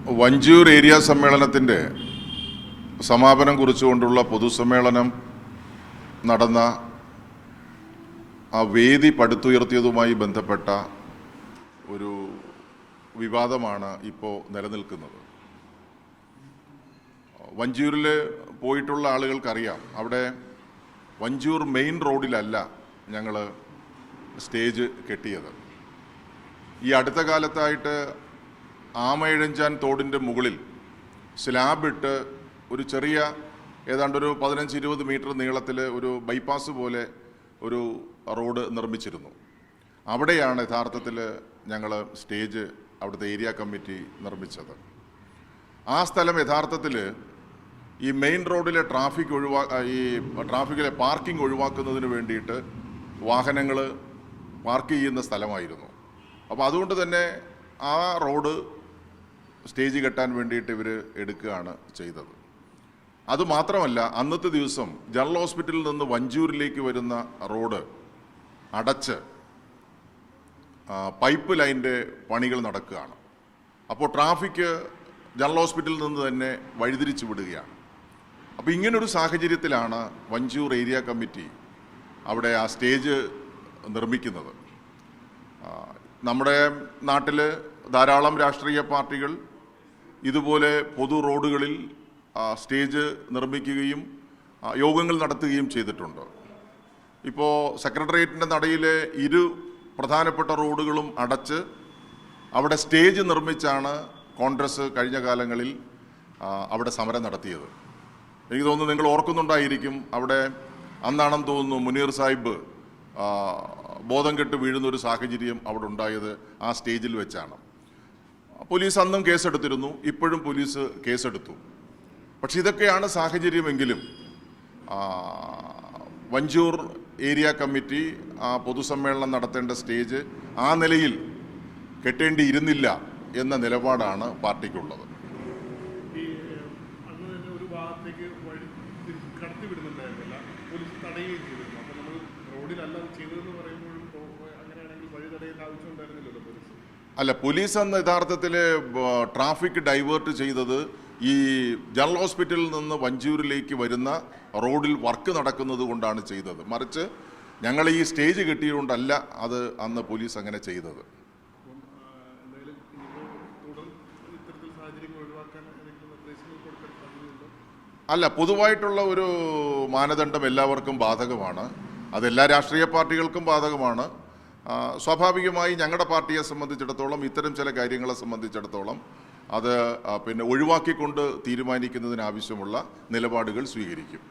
Vanchiyoor area സമ്മേളനത്തിൻ്റെ സമാപനം കുറിച്ചുകൊണ്ടുള്ള പൊതുസമ്മേളനം നടന്ന ആ വേദി പടുത്തുയർത്തിയതുമായി ബന്ധപ്പെട്ട ഒരു വിവാദമാണ് ഇപ്പോൾ നിലനിൽക്കുന്നത്. വഞ്ചൂരിൽ പോയിട്ടുള്ള ആളുകൾക്കറിയാം, അവിടെ വഞ്ചൂർ മെയിൻ റോഡിലല്ല ഞങ്ങൾ സ്റ്റേജ് കെട്ടിയത്. ഈ അടുത്ത കാലത്തായിട്ട് ആമയിഴഞ്ചാൻ തോടിൻ്റെ മുകളിൽ സ്ലാബിട്ട് ഒരു ചെറിയ ഏതാണ്ട് ഒരു 15-20 മീറ്റർ നീളത്തിൽ ഒരു ബൈപ്പാസ് പോലെ ഒരു റോഡ് നിർമ്മിച്ചിരുന്നു. അവിടെയാണ് യഥാർത്ഥത്തിൽ ഞങ്ങൾ സ്റ്റേജ് അവിടുത്തെ ഏരിയ കമ്മിറ്റി നിർമ്മിച്ചത്. ആ സ്ഥലം യഥാർത്ഥത്തിൽ ഈ മെയിൻ റോഡിലെ ട്രാഫിക്കിലെ പാർക്കിംഗ് ഒഴിവാക്കുന്നതിന് വേണ്ടിയിട്ട് വാഹനങ്ങൾ പാർക്ക് ചെയ്യുന്ന സ്ഥലമായിരുന്നു. അപ്പോൾ അതുകൊണ്ട് തന്നെ ആ റോഡ് സ്റ്റേജ് കെട്ടാൻ വേണ്ടിയിട്ട് ഇവർ എടുക്കുകയാണ് ചെയ്തത്. അതുമാത്രമല്ല, അന്നത്തെ ദിവസം ജനറൽ ഹോസ്പിറ്റലിൽ നിന്ന് വഞ്ചൂരിലേക്ക് വരുന്ന റോഡ് അടച്ച് പൈപ്പ് ലൈൻ്റെ പണികൾ നടക്കുകയാണ്. അപ്പോൾ ട്രാഫിക് ജനറൽ ഹോസ്പിറ്റലിൽ നിന്ന് തന്നെ വഴിതിരിച്ചു വിടുകയാണ്. അപ്പോൾ ഇങ്ങനൊരു സാഹചര്യത്തിലാണ് വഞ്ചൂർ ഏരിയ കമ്മിറ്റി അവിടെ ആ സ്റ്റേജ് നിർമ്മിക്കുന്നത്. നമ്മുടെ നാട്ടിൽ ധാരാളം രാഷ്ട്രീയ പാർട്ടികൾ ഇതുപോലെ പൊതു റോഡുകളിൽ സ്റ്റേജ് നിർമ്മിക്കുകയും യോഗങ്ങൾ നടത്തുകയും ചെയ്തിട്ടുണ്ട്. ഇപ്പോൾ സെക്രട്ടേറിയറ്റിൻ്റെ നടയിലെ പ്രധാനപ്പെട്ട റോഡുകളും അടച്ച് അവിടെ സ്റ്റേജ് നിർമ്മിച്ചാണ് കോൺഗ്രസ് കഴിഞ്ഞ കാലങ്ങളിൽ അവിടെ സമരം നടത്തിയത്. എനിക്ക് തോന്നുന്നു നിങ്ങൾ ഓർക്കുന്നുണ്ടായിരിക്കും, അവിടെ അന്നാണെന്ന് തോന്നുന്നു മുനീർ സാഹിബ് ബോധം കെട്ട് വീഴുന്നൊരു സാഹചര്യം അവിടെ ഉണ്ടായത് ആ സ്റ്റേജിൽ വെച്ചാണ്. പോലീസ് അന്നും കേസെടുത്തിരുന്നു, ഇപ്പോഴും പോലീസ് കേസെടുത്തു. പക്ഷെ ഇതൊക്കെയാണ് സാഹചര്യമെങ്കിലും വഞ്ചൂർ ഏരിയ കമ്മിറ്റി ആ പൊതുസമ്മേളനം നടത്തേണ്ട സ്റ്റേജ് ആ നിലയിൽ കെട്ടേണ്ടിയിരുന്നില്ല എന്ന നിലപാടാണ് പാർട്ടിക്കുള്ളത്. അല്ല, പോലീസ് അന്ന് യഥാർത്ഥത്തിൽ ട്രാഫിക് ഡൈവേർട്ട് ചെയ്തത് ഈ ജനറൽ ഹോസ്പിറ്റലിൽ നിന്ന് വഞ്ചൂരിലേക്ക് വരുന്ന റോഡിൽ വർക്ക് നടക്കുന്നത് കൊണ്ടാണ് ചെയ്തത്. മറിച്ച് ഞങ്ങൾ ഈ സ്റ്റേജ് കെട്ടിയതുകൊണ്ടല്ല അത് അന്ന് പോലീസ് അങ്ങനെ ചെയ്തത്. അല്ല, പൊതുവായിട്ടുള്ള ഒരു മാനദണ്ഡം എല്ലാവർക്കും ബാധകമാണ്. അതെല്ലാ രാഷ്ട്രീയ പാർട്ടികൾക്കും ബാധകമാണ്. സ്വാഭാവികമായി ഞങ്ങളുടെ പാർട്ടിയെ സംബന്ധിച്ചിടത്തോളം ഇത്തരം ചില കാര്യങ്ങളെ സംബന്ധിച്ചിടത്തോളം അത് ഒഴിവാക്കിക്കൊണ്ട് തീരുമാനിക്കുന്നതിനാവശ്യമുള്ള നിലപാടുകൾ സ്വീകരിക്കും.